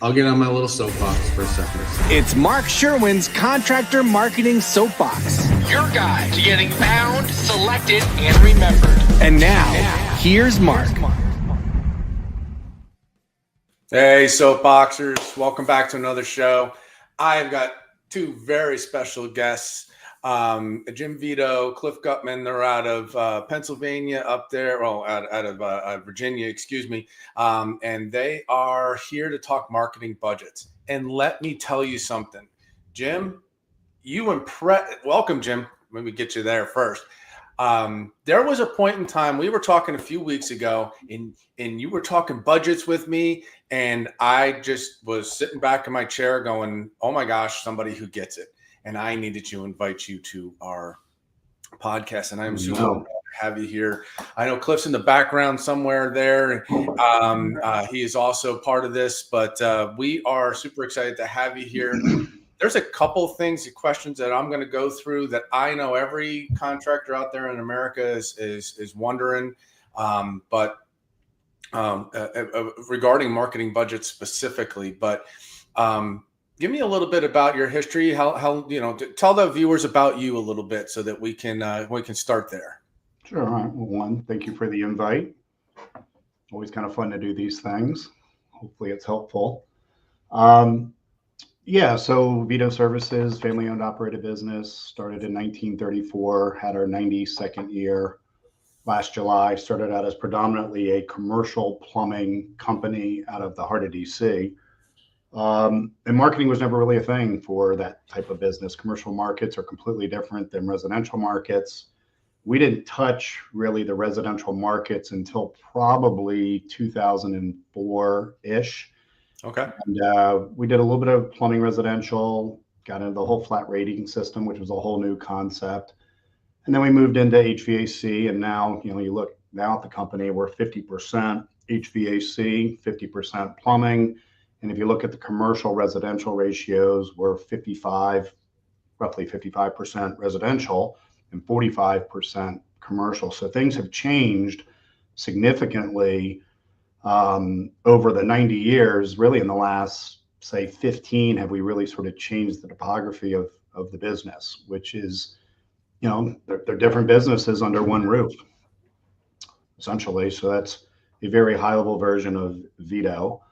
I'll get on my little soapbox for a second. It's Mark Sherwin's Contractor Marketing Soapbox. Your guide to getting found, selected, and remembered. And now, here's Mark. Hey, Soapboxers. Welcome back to another show. I've got two very special guests, Jim Vito, Cliff Gutman. They're out of Pennsylvania up there, out of Virginia, excuse me. And they are here to talk marketing budgets. And let me tell you something, Jim, welcome, Jim. Let me get you there first. There was a point in time, we were talking a few weeks ago, and you were talking budgets with me, and I just was sitting back in my chair going, oh my gosh, somebody who gets it. And I needed to invite you to our podcast, and I'm super proud to have you here. I know Cliff's in the background somewhere there. He is also part of this, but we are super excited to have you here. There's a couple things, questions that I'm going to go through that I know every contractor out there in America is wondering, regarding marketing budgets specifically. But give me a little bit about your history. How tell the viewers about you a little bit so that we can start there. Sure. All right. Well, one, thank you for the invite. Always kind of fun to do these things. Hopefully, it's helpful. So Vito Services, family-owned operated business, started in 1934, had our 92nd year last July, started out as predominantly a commercial plumbing company out of the heart of DC. And marketing was never really a thing for that type of business. Commercial markets are completely different than residential markets. We didn't touch really the residential markets until probably 2004-ish. Okay. And we did a little bit of plumbing residential, got into the whole flat rating system, which was a whole new concept. And then we moved into HVAC. And now, you look now at the company, we're 50% HVAC, 50% plumbing. And if you look at the commercial residential ratios, we're roughly 55% residential and 45% commercial. So things have changed significantly over the 90 years. Really in the last, say, 15, have we really sort of changed the topography of the business, which is, they're different businesses under one roof, essentially. So that's a very high level version of Vito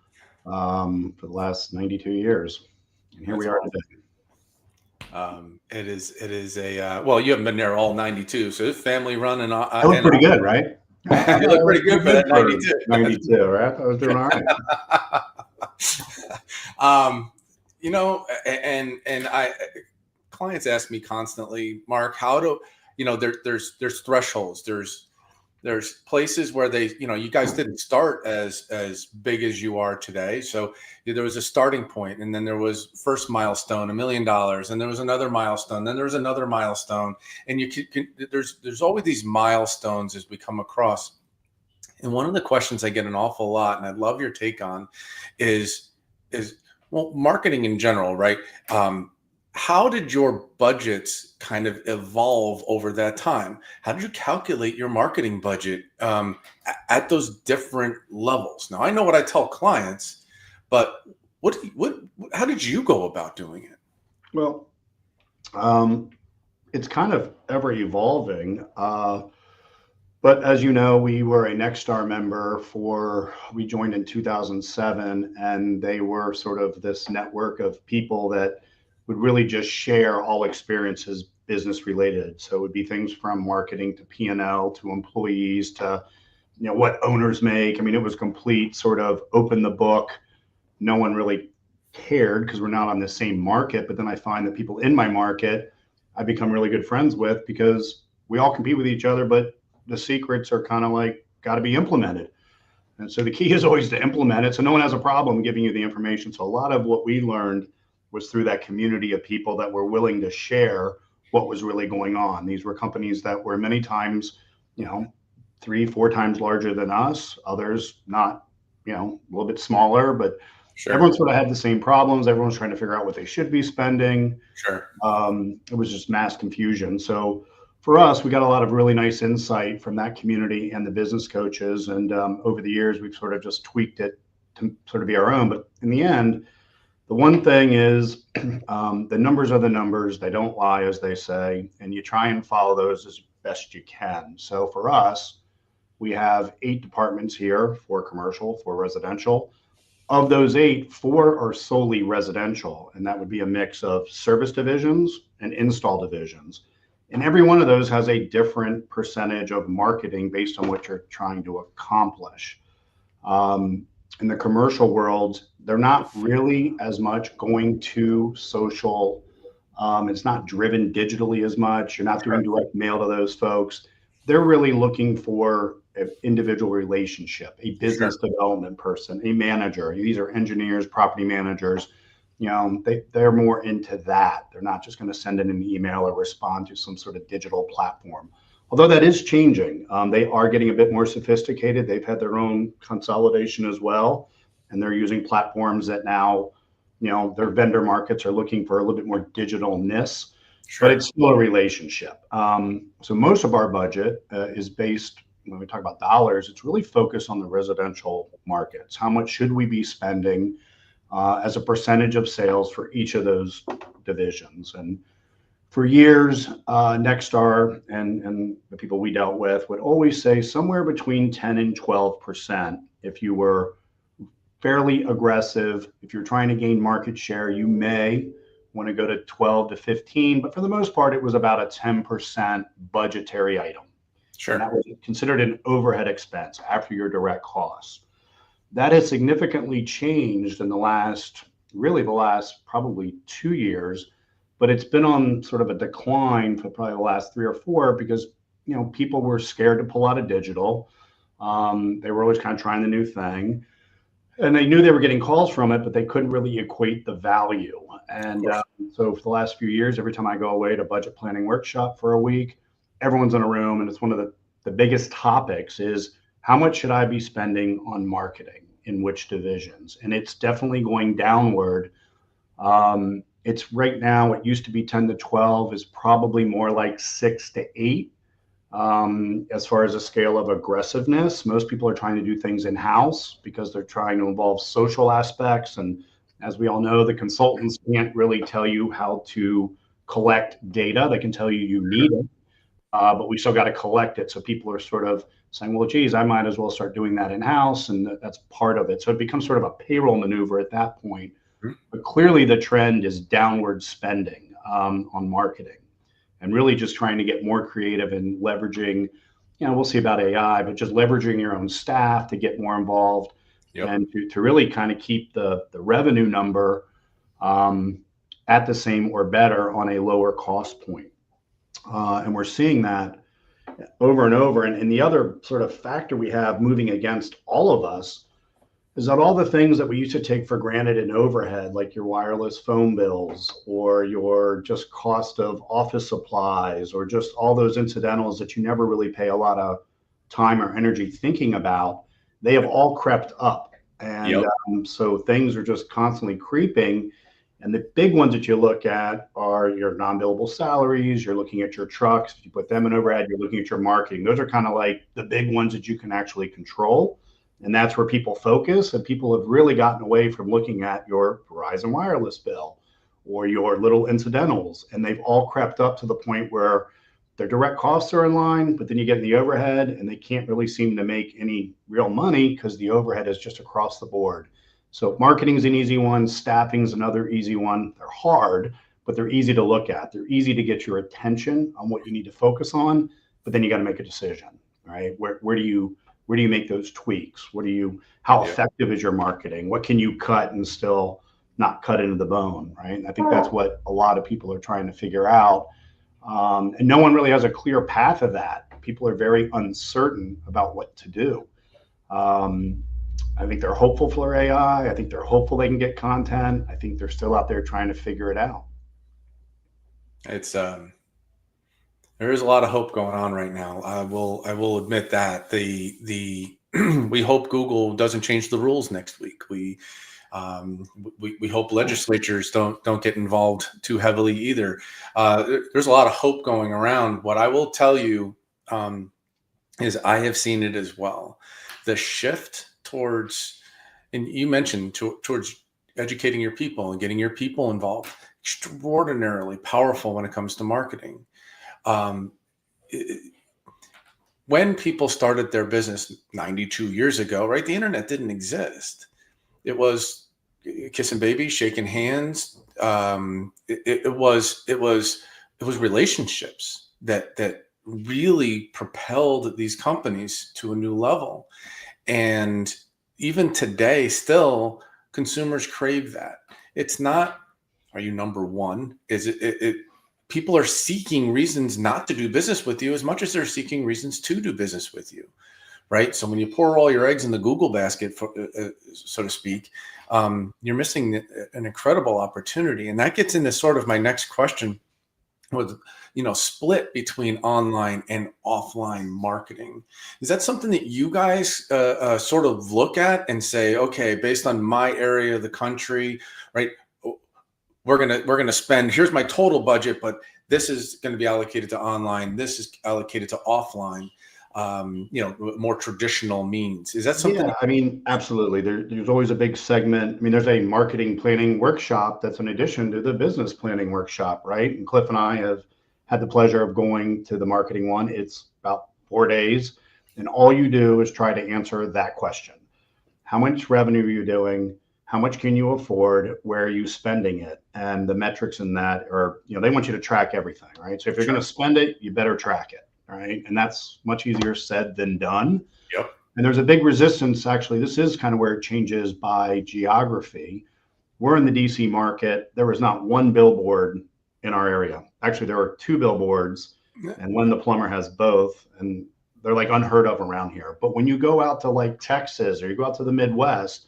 for the last 92 years. And here we are today. It is a, you haven't been there all 92, so it's family run. And I look pretty good, right? You look pretty good for that 92. 92, right? I was doing all right. Clients ask me constantly, Mark, how do, there's thresholds. There's places where you guys didn't start as big as you are today. So there was a starting point, and then there was first milestone, $1 million, and there was another milestone, then there was another milestone, and there's always these milestones as we come across. And one of the questions I get an awful lot, and I'd love your take on, is marketing in general, right? How did your budgets kind of evolve over that time? How did you calculate your marketing budget at those different levels? Now, I know what I tell clients, but how did you go about doing it? Well, it's kind of ever evolving. But as you know, we were a Nexstar member we joined in 2007, and they were sort of this network of people that would really just share all experiences business related. So it would be things from marketing to P&L to employees to, what owners make. I mean, it was complete sort of open the book. No one really cared because we're not on the same market. But then I find that people in my market, I become really good friends with because we all compete with each other, but the secrets are kind of like got to be implemented. And so the key is always to implement it. So no one has a problem giving you the information. So a lot of what we learned was through that community of people that were willing to share what was really going on. These were companies that were many times, 3-4 times larger than us. Others not, a little bit smaller, but sure. Everyone sort of had the same problems. Everyone's trying to figure out what they should be spending. Sure. It was just mass confusion. So for us, we got a lot of really nice insight from that community and the business coaches. And over the years, we've sort of just tweaked it to sort of be our own. But in the end, the one thing is the numbers are the numbers. They don't lie, as they say, and you try and follow those as best you can. So for us, we have 8 departments here, 4 commercial, 4 residential. Of those 8, 4 are solely residential, and that would be a mix of service divisions and install divisions. And every one of those has a different percentage of marketing based on what you're trying to accomplish. In the commercial world, they're not really as much going to social. It's not driven digitally as much. You're not doing direct mail to those folks. They're really looking for an individual relationship, a business development person, a manager. These are engineers, property managers. They're more into that. They're not just going to send in an email or respond to some sort of digital platform. Although that is changing. They are getting a bit more sophisticated. They've had their own consolidation as well, and they're using platforms that now, their vendor markets are looking for a little bit more digitalness, but it's still a relationship. So most of our budget is based, when we talk about dollars, it's really focused on the residential markets. How much should we be spending as a percentage of sales for each of those divisions? And for years, Nexstar and the people we dealt with would always say somewhere between 10 and 12%. If you were fairly aggressive, if you're trying to gain market share, you may want to go to 12 to 15. But for the most part, it was about a 10% budgetary item. Sure. And that was considered an overhead expense after your direct costs. That has significantly changed in the last probably 2 years. But it's been on sort of a decline for probably the last 3 or 4 because, people were scared to pull out of digital. They were always kind of trying the new thing. And they knew they were getting calls from it, but they couldn't really equate the value. And so for the last few years, every time I go away to budget planning workshop for a week, everyone's in a room. And it's one of the biggest topics is how much should I be spending on marketing in which divisions? And it's definitely going downward. It's right now, what used to be 10 to 12 is probably more like 6 to 8. As far as a scale of aggressiveness, most people are trying to do things in-house because they're trying to involve social aspects. And as we all know, the consultants can't really tell you how to collect data. They can tell you need it, but we still got to collect it. So people are sort of saying, well, geez, I might as well start doing that in-house. And that's part of it. So it becomes sort of a payroll maneuver at that point. But clearly the trend is downward spending on marketing and really just trying to get more creative and leveraging, we'll see about AI, but just leveraging your own staff to get more involved and to really kind of keep the revenue number at the same or better on a lower cost point. And we're seeing that over and over. And the other sort of factor we have moving against all of us is that all the things that we used to take for granted in overhead, like your wireless phone bills or your just cost of office supplies or just all those incidentals that you never really pay a lot of time or energy thinking about, they have all crept up. And so things are just constantly creeping. And the big ones that you look at are your non-billable salaries. You're looking at your trucks. If you put them in overhead, you're looking at your marketing. Those are kind of like the big ones that you can actually control. And that's where people focus. And people have really gotten away from looking at your Verizon wireless bill or your little incidentals. And they've all crept up to the point where their direct costs are in line, but then you get in the overhead and they can't really seem to make any real money because the overhead is just across the board. So marketing is an easy one. Staffing is another easy one. They're hard, but they're easy to look at. They're easy to get your attention on what you need to focus on, but then you got to make a decision, right? Where do you make those tweaks? How effective is your marketing? What can you cut and still not cut into the bone, right? And I think that's what a lot of people are trying to figure out. And no one really has a clear path of that. People are very uncertain about what to do. I think they're hopeful for AI. I think they're hopeful they can get content. I think they're still out there trying to figure it out. It's there is a lot of hope going on right now. I will admit that the we hope Google doesn't change the rules next week. We hope legislatures don't get involved too heavily either. There's a lot of hope going around. What I will tell you is I have seen it as well. The shift towards and you mentioned towards educating your people and getting your people involved, extraordinarily powerful when it comes to marketing. Um, when people started their business 92 years ago, right, the internet didn't exist. It was kissing babies, shaking hands. It was relationships that really propelled these companies to a new level. And even today, still, consumers crave that. It's not, are you number one? Is it people are seeking reasons not to do business with you as much as they're seeking reasons to do business with you, right? So when you pour all your eggs in the Google basket, so to speak, you're missing an incredible opportunity. And that gets into sort of my next question with, split between online and offline marketing. Is that something that you guys sort of look at and say, okay, based on my area of the country, right, we're gonna spend, here's my total budget, but this is going to be allocated to online, this is allocated to offline, more traditional means. Is that something? Yeah, I mean, absolutely. There's always a big segment. I mean, there's a marketing planning workshop that's in addition to the business planning workshop, right? And Cliff and I have had the pleasure of going to the marketing one. It's about 4 days, and all you do is try to answer that question. How much revenue are you doing? How much can you afford? Where are you spending it? And the metrics in that are, they want you to track everything, right? So if you're going to spend it, you better track it, right? And that's much easier said than done. Yep. And there's a big resistance. Actually, this is kind of where it changes by geography. We're in the DC market. There was not one billboard in our area. Actually, there were 2 billboards, and Len the plumber has both, and they're like unheard of around here. But when you go out to like Texas or you go out to the Midwest,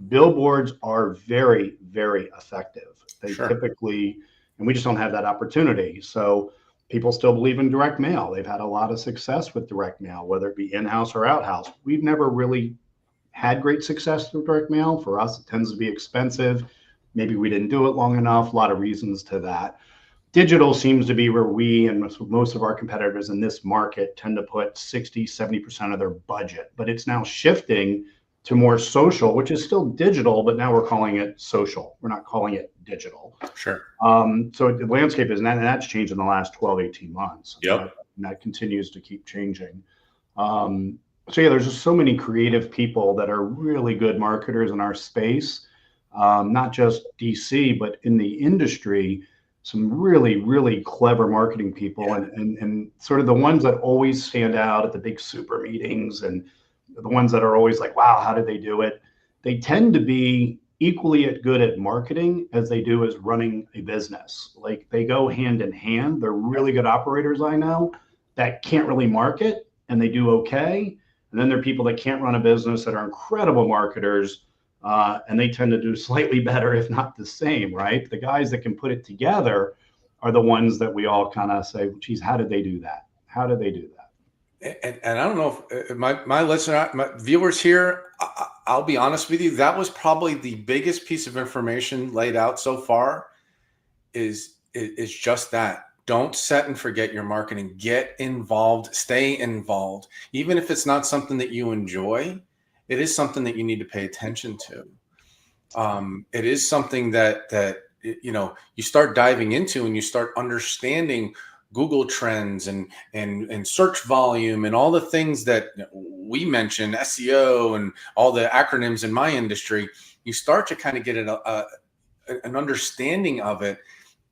billboards are very, very effective. They typically, and we just don't have that opportunity. So people still believe in direct mail. They've had a lot of success with direct mail, whether it be in-house or out-house. We've never really had great success with direct mail. For us, it tends to be expensive. Maybe we didn't do it long enough. A lot of reasons to that. Digital seems to be where we and most of our competitors in this market tend to put 60, 70% of their budget. But it's now shifting to more social, which is still digital, but now we're calling it social. We're not calling it digital. Sure. So the landscape is, and that's changed in the last 12, 18 months. Yep. And that continues to keep changing. So yeah, there's just so many creative people that are really good marketers in our space, not just DC, but in the industry, some really, really clever marketing people, and sort of the ones that always stand out at the big super meetings, and the ones that are always like, wow, how did they do it? They tend to be equally as good at marketing as they do as running a business. Like, they go hand in hand. They're really good operators, I know, that can't really market, and they do okay. And then there are people that can't run a business that are incredible marketers, and they tend to do slightly better, if not the same, right? The guys that can put it together are the ones that we all kind of say, geez, how did they do that? How did they do that? And I don't know if my listener, my viewers here, I'll be honest with you, that was probably the biggest piece of information laid out so far is just that. Don't set and forget your marketing. Get involved, stay involved. Even if it's not something that you enjoy, it is something that you need to pay attention to. It is something that you start diving into, and you start understanding Google trends and search volume and all the things that we mentioned, SEO and all the acronyms in my industry. You start to kind of get an understanding of it,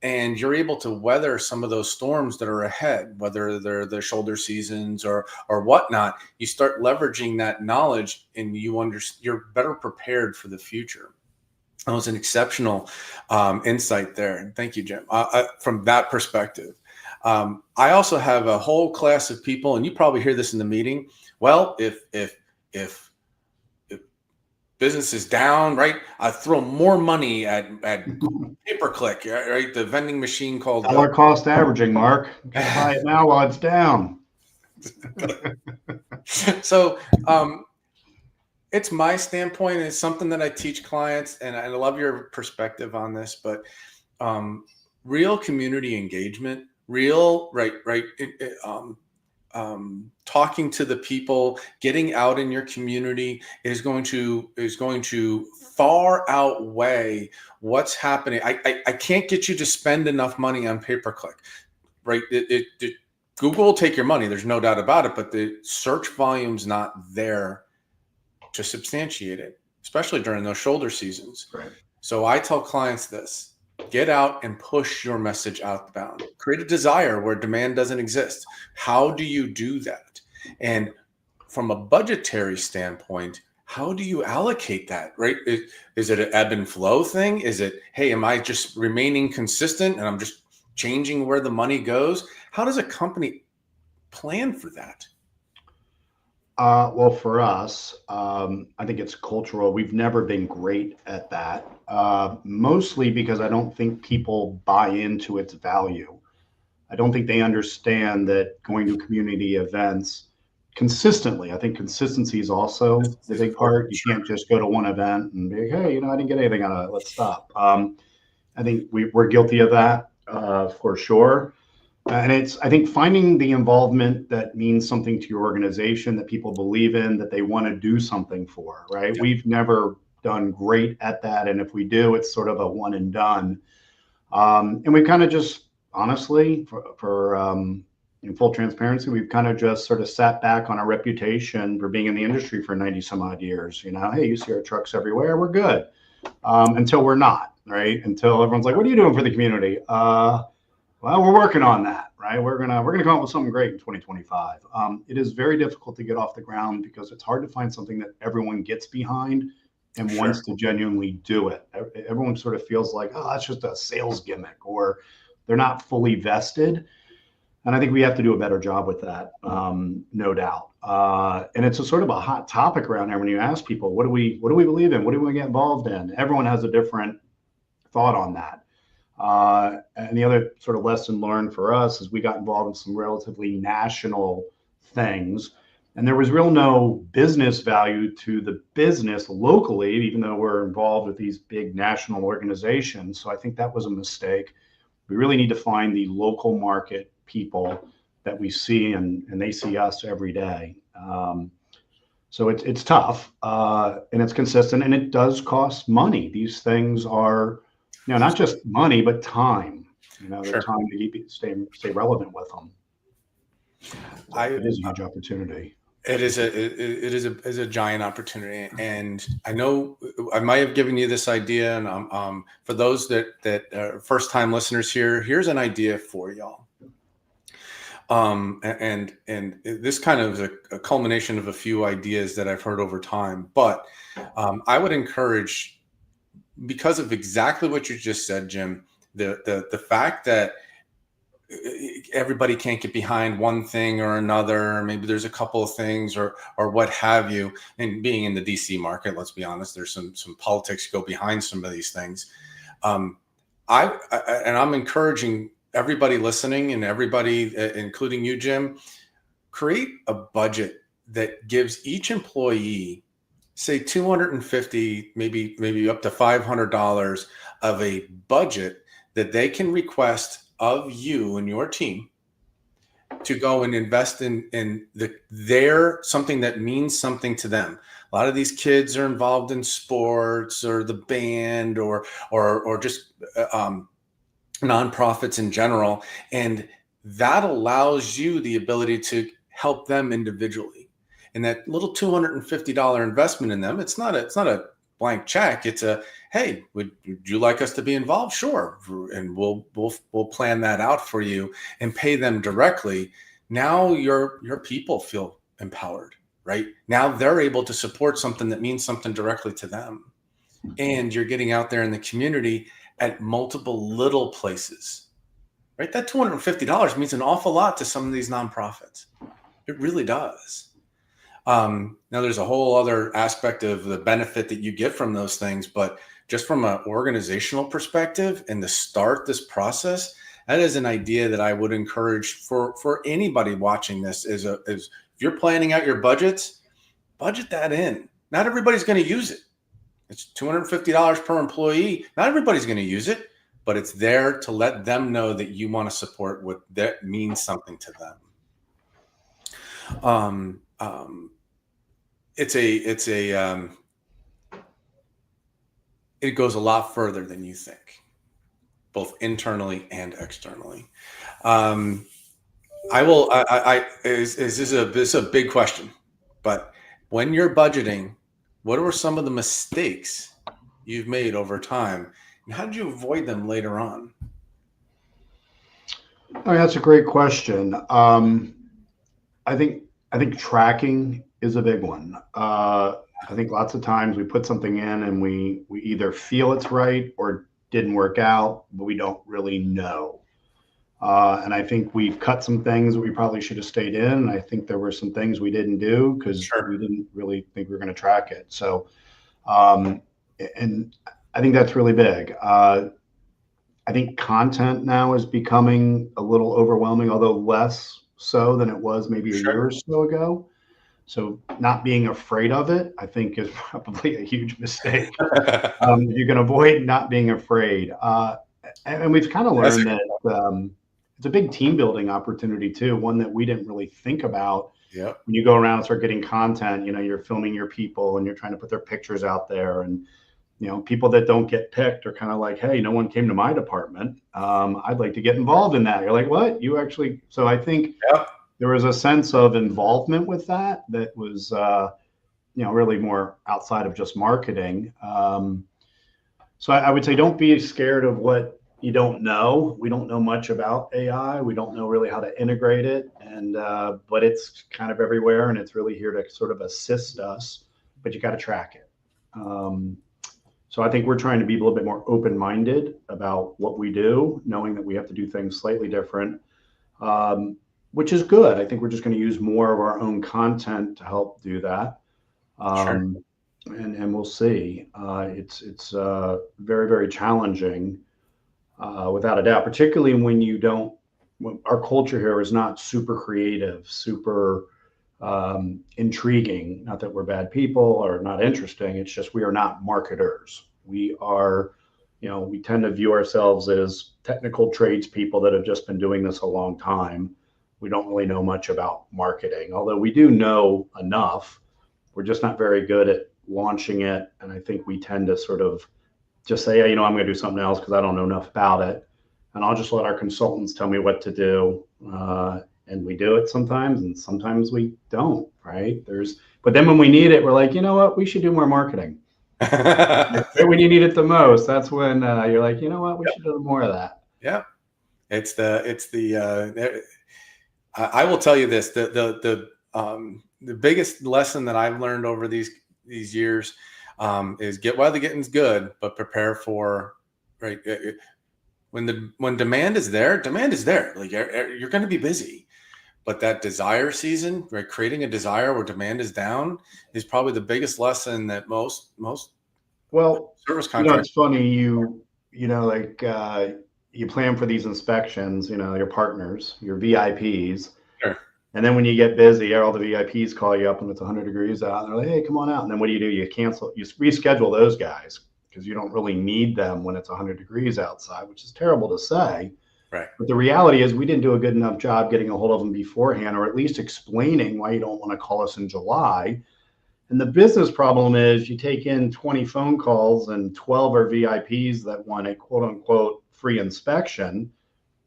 and you're able to weather some of those storms that are ahead, whether they're the shoulder seasons or whatnot. You start leveraging that knowledge, and you're better prepared for the future. That was an exceptional insight there, and thank you, Jim, from that perspective. I also have a whole class of people, and you probably hear this in the meeting. Well, if business is down, right, I throw more money at pay-per-click, right? The vending machine called dollar cost averaging, Mark. You can buy it now while it's down. So it's my standpoint. It's something that I teach clients, and I love your perspective on this. But real community engagement, real talking to the people, getting out in your community is going to far outweigh what's happening. I can't get you to spend enough money on pay-per-click, right? Google will take your money. There's no doubt about it, but the search volume's not there to substantiate it, especially during those shoulder seasons. Right. So I tell clients this: get out and push your message outbound. Create a desire where demand doesn't exist. How do you do that? And from a budgetary standpoint, how do you allocate that, right? Is it an ebb and flow thing? Is it, hey, am I just remaining consistent and I'm just changing where the money goes? How does a company plan for that? Well, for us, I think it's cultural. We've never been great at that, mostly because I don't think people buy into its value. I don't think they understand that going to community events consistently, I think consistency is also the big part. You can't just go to one event and be, hey, I didn't get anything out of it. Let's stop. I think we're guilty of that for sure. And I think finding the involvement that means something to your organization, that people believe in, that they want to do something for, right? Yeah. We've never done great at that. And if we do, it's sort of a one and done. And we kind of just, honestly, in full transparency, we've kind of just sort of sat back on our reputation for being in the industry for 90 some odd years. Hey, you see our trucks everywhere, we're good. Until we're not, right? Until everyone's like, what are you doing for the community? Well, we're working on that, right? We're gonna come up with something great in 2025. It is very difficult to get off the ground because it's hard to find something that everyone gets behind and Sure. wants to genuinely do it. Everyone sort of feels like, oh, that's just a sales gimmick, or they're not fully vested. And I think we have to do a better job with that, no doubt. And it's a sort of a hot topic around here when you ask people, what do we believe in? What do we get involved in? Everyone has a different thought on that. And the other sort of lesson learned for us is we got involved in some relatively national things, and there was no business value to the business locally, even though we're involved with these big national organizations. So I think that was a mistake. We really need to find the local market people that we see, and they see us every day. So it's tough, and it's consistent, and it does cost money. These things are, not just money, but time. The Sure. time to stay relevant with them. So it is a huge opportunity. It is a giant opportunity, and I know I might have given you this idea. And for those that are first time listeners here, here's an idea for y'all. And this kind of is a culmination of a few ideas that I've heard over time. But I would encourage, because of exactly what you just said, Jim, the fact that everybody can't get behind one thing or another, or maybe there's a couple of things or what have you. And being in the DC market, let's be honest, there's some politics go behind some of these things. I'm encouraging everybody listening, and everybody, including you, Jim, create a budget that gives each employee, say, $250, maybe up to $500 of a budget that they can request of you and your team to go and invest in their something that means something to them. A lot of these kids are involved in sports or the band or just nonprofits in general, and that allows you the ability to help them individually. And that little $250 investment in them, it's not a blank check. It's a, hey, would you like us to be involved? Sure. And we'll plan that out for you and pay them directly. Now your people feel empowered, right? Now they're able to support something that means something directly to them. And you're getting out there in the community at multiple little places, right? That $250 means an awful lot to some of these nonprofits. It really does. Now there's a whole other aspect of the benefit that you get from those things, but just from an organizational perspective and to start this process, that is an idea that I would encourage for anybody watching this is if you're planning out your budgets, budget that in. Not everybody's going to use it. It's $250 per employee. Not everybody's going to use it, but it's there to let them know that you want to support what that means something to them. It's it goes a lot further than you think, both internally and externally. Um, this is a big question, but when you're budgeting, what were some of the mistakes you've made over time, and how did you avoid them later on? I mean, that's a great question. I think I think tracking is a big one. I think lots of times we put something in and we either feel it's right or didn't work out, but we don't really know. And I think we've cut some things that we probably should have stayed in. I think there were some things we didn't do because we Sure. didn't really think we were going to track it. So, um, and I think that's really big. I think content now is becoming a little overwhelming, although less so than it was maybe a year Sure. or so ago. So not being afraid of it, I think, is probably a huge mistake. You can avoid not being afraid. And we've kind of That's learned a, that it's a big team building opportunity too, one that we didn't really think about. yep. When you go around and start getting content, you're filming your people and you're trying to put their pictures out there. And, people that don't get picked are kind of like, hey, no one came to my department. I'd like to get involved in that. You're like, what? You actually? So I think Yep. there was a sense of involvement with that was, really more outside of just marketing. So I would say don't be scared of what you don't know. We don't know much about AI. We don't know really how to integrate it, and but it's kind of everywhere, and it's really here to sort of assist us. But you got to track it. So I think we're trying to be a little bit more open-minded about what we do, knowing that we have to do things slightly different, which is good. I think we're just going to use more of our own content to help do that. Sure. And we'll see. It's very, very challenging, without a doubt, particularly when when our culture here is not super creative, super intriguing. Not that we're bad people or not interesting. It's just we are not marketers. We are, we tend to view ourselves as technical tradespeople that have just been doing this a long time. We don't really know much about marketing, although we do know enough. We're just not very good at launching it. And I think we tend to sort of just say, hey, I'm going to do something else because I don't know enough about it. And I'll just let our consultants tell me what to do. And we do it sometimes, and sometimes we don't, right? But then when we need it, we're like, you know what? We should do more marketing. Right when you need it the most, that's when you're like, you know what? We should do more of that. Yeah. I will tell you this, the biggest lesson that I've learned over these years is get while the getting's good, but prepare for, right. When demand is there, like you're going to be busy, but that desire season, right? Creating a desire where demand is down is probably the biggest lesson that most Well, service contractors. it's funny, like you plan for these inspections, your partners, your VIPs. Sure. And then when you get busy, all the VIPs call you up when it's 100 degrees out. And they're like, hey, come on out. And then what do? You cancel, you reschedule those guys because you don't really need them when it's 100 degrees outside, which is terrible to say. Right. But the reality is we didn't do a good enough job getting a hold of them beforehand, or at least explaining why you don't want to call us in July. And the business problem is you take in 20 phone calls and 12 are VIPs that want a quote unquote free inspection,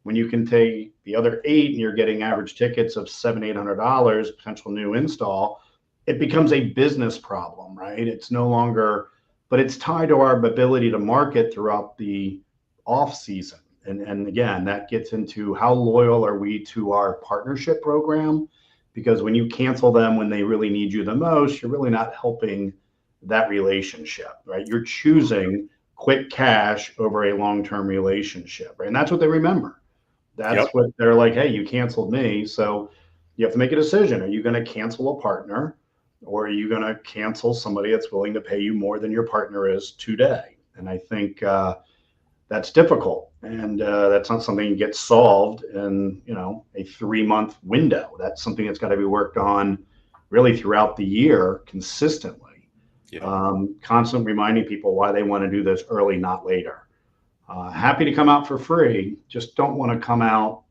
when you can take the other 8 and you're getting average tickets of $700-800 potential new install. It becomes a business problem, right? It's no longer, but it's tied to our ability to market throughout the off season. And again, that gets into how loyal are we to our partnership program? Because when you cancel them when they really need you the most, you're really not helping that relationship, right? You're choosing quick cash over a long-term relationship, right? And that's what they remember. That's what they're like, hey, you canceled me. So you have to make a decision. Are you going to cancel a partner, or are you going to cancel somebody that's willing to pay you more than your partner is today? And I think that's difficult. And that's not something that gets solved in, a 3-month window. That's something that's got to be worked on really throughout the year consistently. Constant reminding people why they want to do this early, not later. Happy to come out for free. Just don't want to come out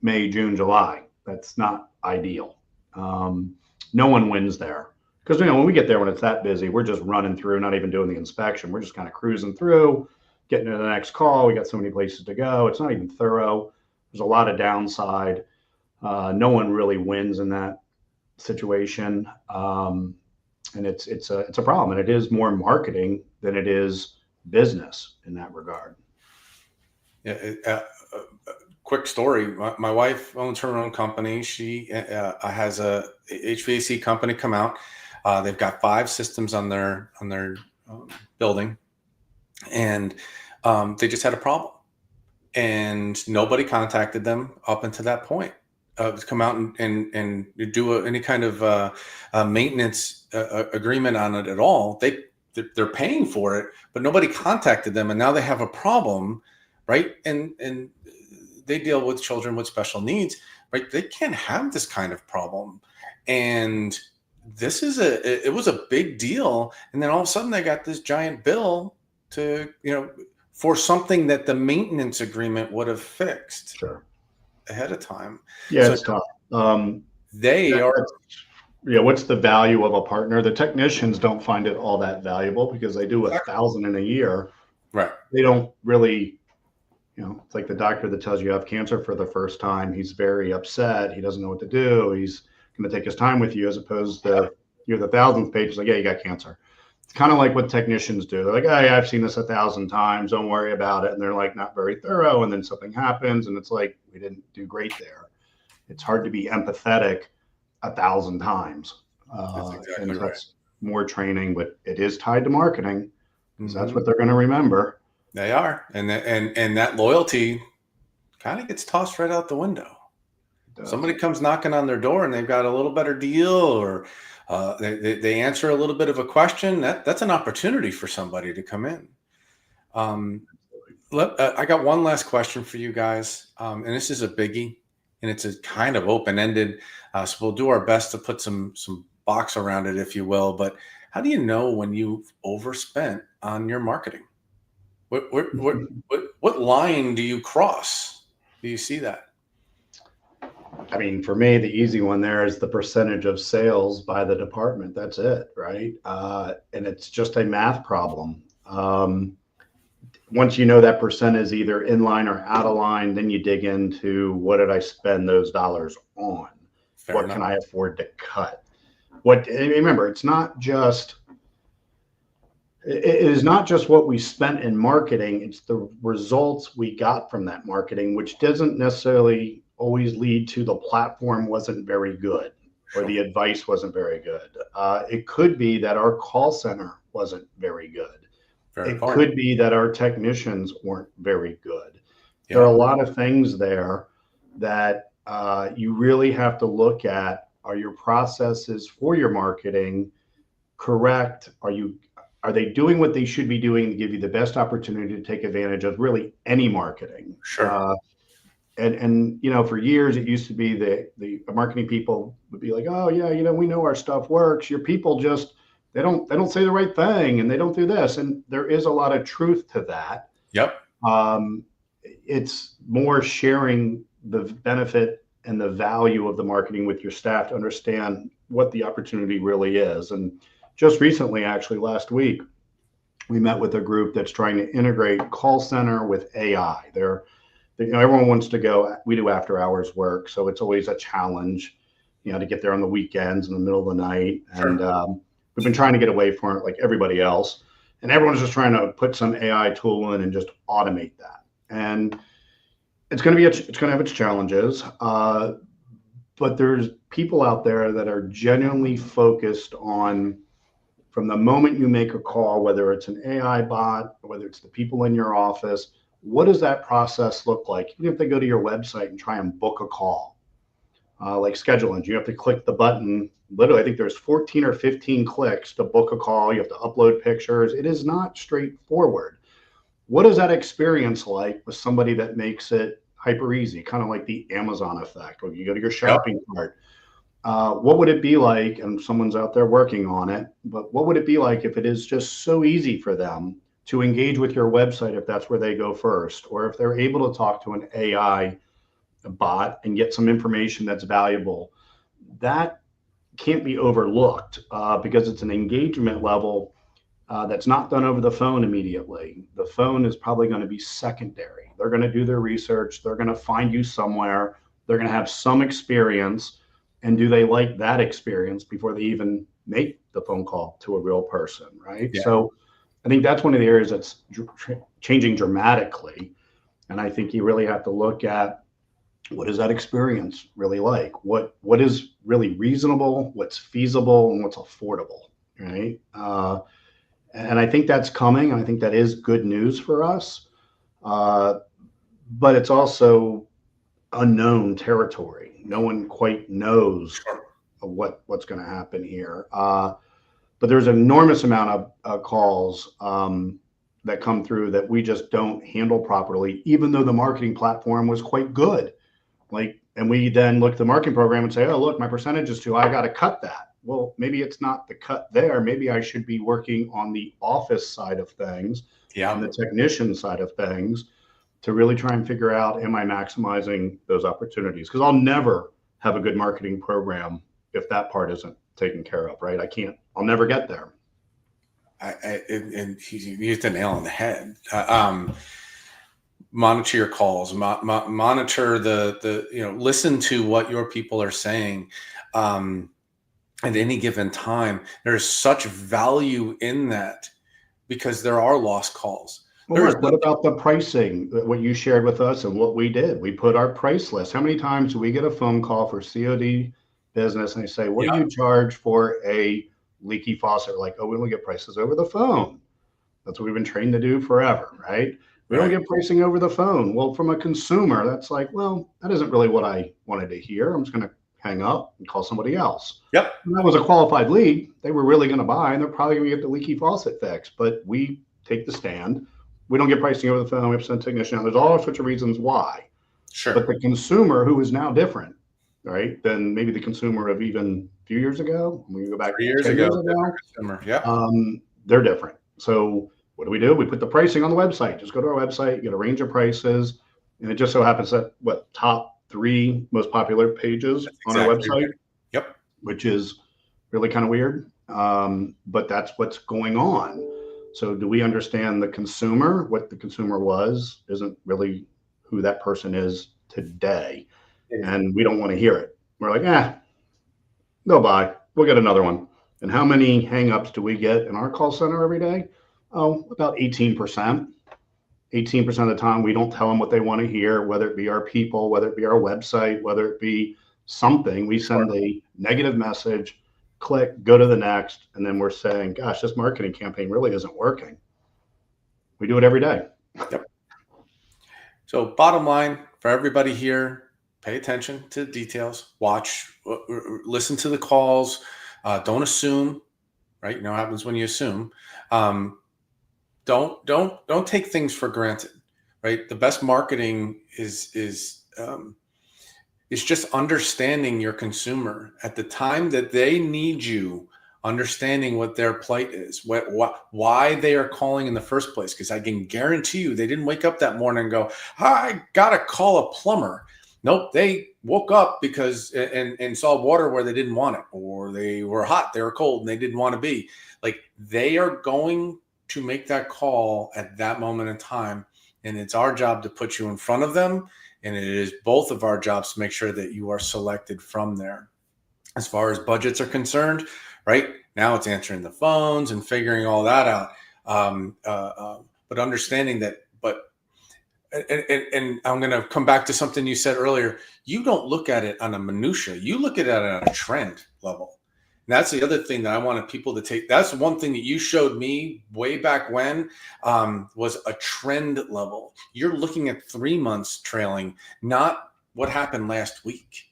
May, June, July. That's not ideal. No one wins there. Because, when we get there, when it's that busy, we're just running through, not even doing the inspection. We're just kind of cruising through, getting to the next call. We got so many places to go. It's not even thorough. There's a lot of downside. No one really wins in that situation. And it's a problem. And it is more marketing than it is business in that regard. Yeah. Quick story. My wife owns her own company. She has a HVAC company come out. They've got 5 systems on their building, and they just had a problem, and nobody contacted them up until that point to come out and do any kind of maintenance agreement on it at all. They're paying for it, but nobody contacted them, and now they have a problem, right? And they deal with children with special needs, right? They can't have this kind of problem, and it was a big deal. And then all of a sudden they got this giant bill to, for something that the maintenance agreement would have fixed ahead of time. Yeah, so it's tough. What's the value of a partner? The technicians don't find it all that valuable because they do 1,000 in a year. Right. They don't really, it's like the doctor that tells you have cancer for the first time. He's very upset. He doesn't know what to do. He's going to take his time with you, as opposed to you're the 1,000th page. It's like, yeah, you got cancer. It's kind of like what technicians do. They're like, oh, yeah, I've seen this 1,000 times. Don't worry about it. And they're like, not very thorough. And then something happens, and it's like, we didn't do great there. It's hard to be empathetic 1,000 times. That's more training, but it is tied to marketing, because that's what they're going to remember. They are, and that loyalty kind of gets tossed right out the window. Somebody comes knocking on their door and they've got a little better deal, or they answer a little bit of a question. That's an opportunity for somebody to come in. I got one last question for you guys, and this is a biggie, and it's a kind of open-ended. So we'll do our best to put some box around it, if you will. But how do you know when you've overspent on your marketing? What line do you cross? Do you see that? I mean, for me, the easy one there is the percentage of sales by the department. That's it, right? And it's just a math problem. Once you know that percent is either in line or out of line, then you dig into, what did I spend those dollars on? Fair enough. Can I afford to cut? Remember, it is not just what we spent in marketing, it's the results we got from that marketing, which doesn't necessarily always lead to the platform wasn't very good or the advice wasn't very good. It could be that our call center wasn't very good. It could be that our technicians weren't very good. Yeah. There are a lot of things there that you really have to look at. Are your processes for your marketing correct? Are they doing what they should be doing to give you the best opportunity to take advantage of really any marketing? Sure. And for years it used to be the marketing people would be like, oh yeah, we know our stuff works. Your people just they don't say the right thing, and they don't do this. And there is a lot of truth to that. Yep. It's more sharing the benefit and the value of the marketing with your staff to understand what the opportunity really is. And just recently, actually last week, we met with a group that's trying to integrate call center with AI. Everyone wants to go. We do after hours work, so it's always a challenge, to get there on the weekends in the middle of the night. Sure. And we've been trying to get away from it, like everybody else. And everyone's just trying to put some AI tool in and just automate that. And it's going to have its challenges. But there's people out there that are genuinely focused on, from the moment you make a call, whether it's an AI bot or whether it's the people in your office, what does that process look like? Even if they go to your website and try and book a call, like scheduling, you have to click the button. Literally, I think there's 14 or 15 clicks to book a call. You have to upload pictures. It is not straightforward. What is that experience like with somebody that makes it hyper easy, kind of like the Amazon effect, when you go to your shopping cart? What would it be like, and someone's out there working on it, but what would it be like if it is just so easy for them to engage with your website, if that's where they go first, or if they're able to talk to an AI bot and get some information that's valuable? That can't be overlooked because it's an engagement level that's not done over the phone immediately. The phone is probably going to be secondary. They're going to do their research. They're going to find you somewhere. They're going to have some experience. And do they like that experience before they even make the phone call to a real person, right? Yeah. So I think that's one of the areas that's changing dramatically. And I think you really have to look at what is that experience really like? What is really reasonable, what's feasible, and what's affordable, right? And I think that's coming, and I think that is good news for us. But it's also unknown territory. No one quite knows what's going to happen here. But there's an enormous amount of calls that come through that we just don't handle properly, even though the marketing platform was quite good. And we then look at the marketing program and say, oh, look, my percentage is too high. I got to cut that. Well, maybe it's not the cut there. Maybe I should be working on the office side of things, on the technician side of things, to really try and figure out, am I maximizing those opportunities? Because I'll never have a good marketing program if that part isn't taken care of, right? I'll never get there. And you hit the nail on the head. Monitor your calls, monitor listen to what your people are saying. At any given time, there's such value in that because there are lost calls. Well, what about the pricing, what you shared with us and what we did? We put our price list. How many times do we get a phone call for COD business and they say, what do you charge for a leaky faucet? Like, oh, we don't get prices over the phone. That's what we've been trained to do forever, right? We don't get pricing over the phone. Well, from a consumer, that's like, well, that isn't really what I wanted to hear. I'm just going to hang up and call somebody else. Yep. And that was a qualified lead. They were really going to buy, and they're probably going to get the leaky faucet fixed. But we take the stand. We don't get pricing over the phone. We have to send a technician out. There's all sorts of reasons why. Sure. But the consumer, who is now different, right, than maybe the consumer of even a few years ago, when you go back 3 years ago, they're different. So what do? We put the pricing on the website. Just go to our website, get a range of prices, and it just so happens that top 3 most popular pages on our website. Right. Yep. Which is really kind of weird. But that's what's going on. So do we understand the consumer? What the consumer was isn't really who that person is today. And we don't want to hear it. We're like, they'll buy. We'll get another one. And how many hangups do we get in our call center every day? Oh, about 18%. 18% of the time, we don't tell them what they want to hear, whether it be our people, whether it be our website, whether it be something. We send a negative message, click, go to the next, and then we're saying, gosh, this marketing campaign really isn't working. We do it every day. Yep. So bottom line for everybody here, pay attention to the details, watch, listen to the calls, don't assume, right? You know what happens when you assume. Don't take things for granted, right? The best marketing is just understanding your consumer at the time that they need you, understanding what their plight is, why they are calling in the first place. Because I can guarantee you, they didn't wake up that morning and go, I gotta call a plumber. Nope, they woke up because and saw water where they didn't want it, or they were hot, they were cold, and they didn't want to be. Like, they are going to make that call at that moment in time, and it's our job to put you in front of them, and it is both of our jobs to make sure that you are selected from there. As far as budgets are concerned, right now it's answering the phones and figuring all that out, but understanding that. And I'm going to come back to something you said earlier. You don't look at it on a minutia. You look at it on a trend level. And that's the other thing that I wanted people to take. That's one thing that you showed me way back when, was a trend level. You're looking at 3 months trailing, not what happened last week.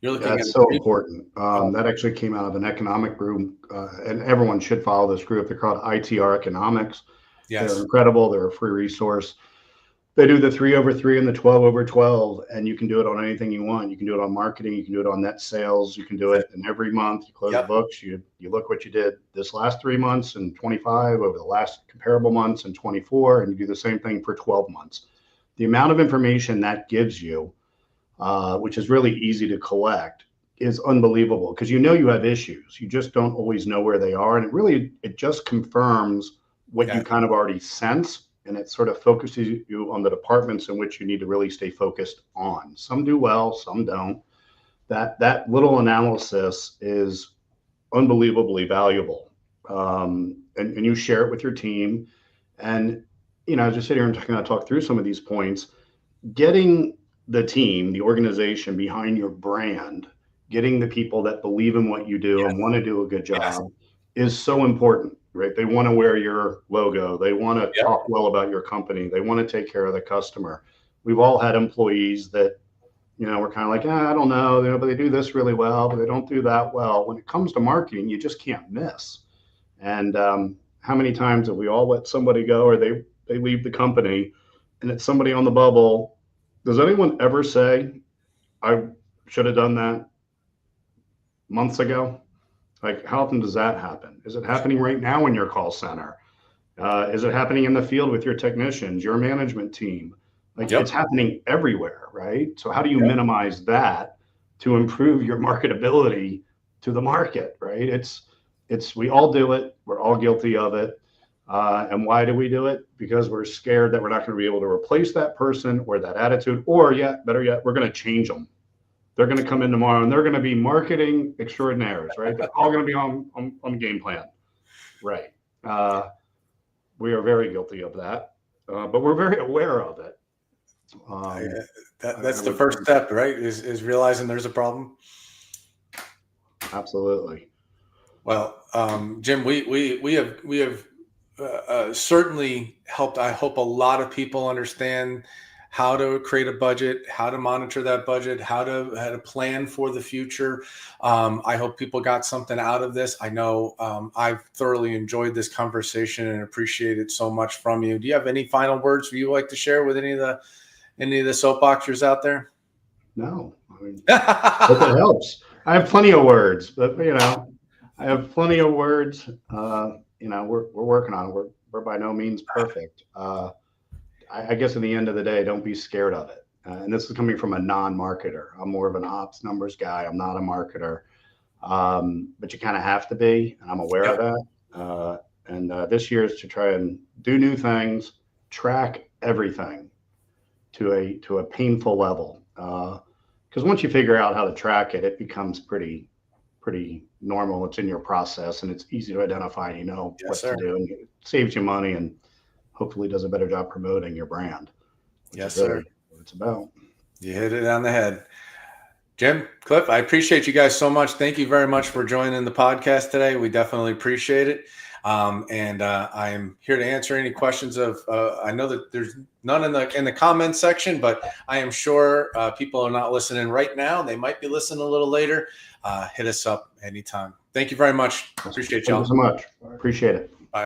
You're looking That's so important. That actually came out of an economic group, and everyone should follow this group. They're called ITR Economics. Yes. They're incredible. They're a free resource. They do the 3/3 and the 12/12, and you can do it on anything you want. You can do it on marketing. You can do it on net sales. You can do it in every month. You close the books. You look what you did this last 3 months in 25, over the last comparable months in 24, and you do the same thing for 12 months. The amount of information that gives you, which is really easy to collect, is unbelievable because you know you have issues. You just don't always know where they are. And it just confirms what you kind of already sense. And it sort of focuses you on the departments in which you need to really stay focused on. Some do well, some don't. That little analysis is unbelievably valuable. And you share it with your team. And, as you sit here and kind of talk through some of these points, getting the team, the organization behind your brand, getting the people that believe in what you do and want to do a good job is so important, right? They want to wear your logo. They want to talk well about your company. They want to take care of the customer. We've all had employees that, we're kind of like, I don't know, but they do this really well, but they don't do that well. When it comes to marketing, you just can't miss. And how many times have we all let somebody go or they leave the company and it's somebody on the bubble? Does anyone ever say, I should have done that months ago? Like, how often does that happen? Is it happening right now in your call center? Is it happening in the field with your technicians, your management team? Like, it's happening everywhere, right? So how do you minimize that to improve your marketability to the market, right? We all do it. We're all guilty of it. And why do we do it? Because we're scared that we're not going to be able to replace that person or that attitude, or better yet, we're going to change them. They're going to come in tomorrow and they're going to be marketing extraordinaires, right? They're all going to be on game plan, right? We are very guilty of that, but we're very aware of it. That's the first step, right? Is realizing there's a problem. Absolutely. Well, Jim, we have certainly helped. I hope a lot of people understand how to create a budget, how to monitor that budget, how to plan for the future. I hope people got something out of this. I know I've thoroughly enjoyed this conversation and appreciate it so much from you. Do you have any final words you would like to share with any of the soapboxers out there? No, I mean, hope it helps. I have plenty of words, but I have plenty of words. We're working on it. We're by no means perfect. I guess at the end of the day, don't be scared of it. And this is coming from a non-marketer. I'm more of an ops numbers guy. I'm not a marketer. But you kind of have to be, and I'm aware of that. And this year is to try and do new things, track everything to a painful level. Because once you figure out how to track it, it becomes pretty normal. It's in your process and it's easy to identify. What to do, and it saves you money and hopefully does a better job promoting your brand. Yes, sir. What it's about. You hit it on the head. Jim, Cliff, I appreciate you guys so much. Thank you very much for joining the podcast today. We definitely appreciate it. And I am here to answer any questions I know that there's none in the comments section, but I am sure people are not listening right now. They might be listening a little later. Hit us up anytime. Thank you very much. Appreciate y'all. Thank you so much. Appreciate it. Bye.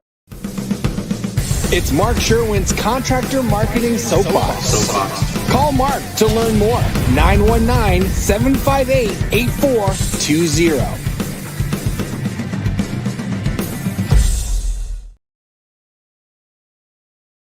It's Mark Sherwin's Contractor Marketing Soapbox. Call Mark to learn more. 919-758-8420.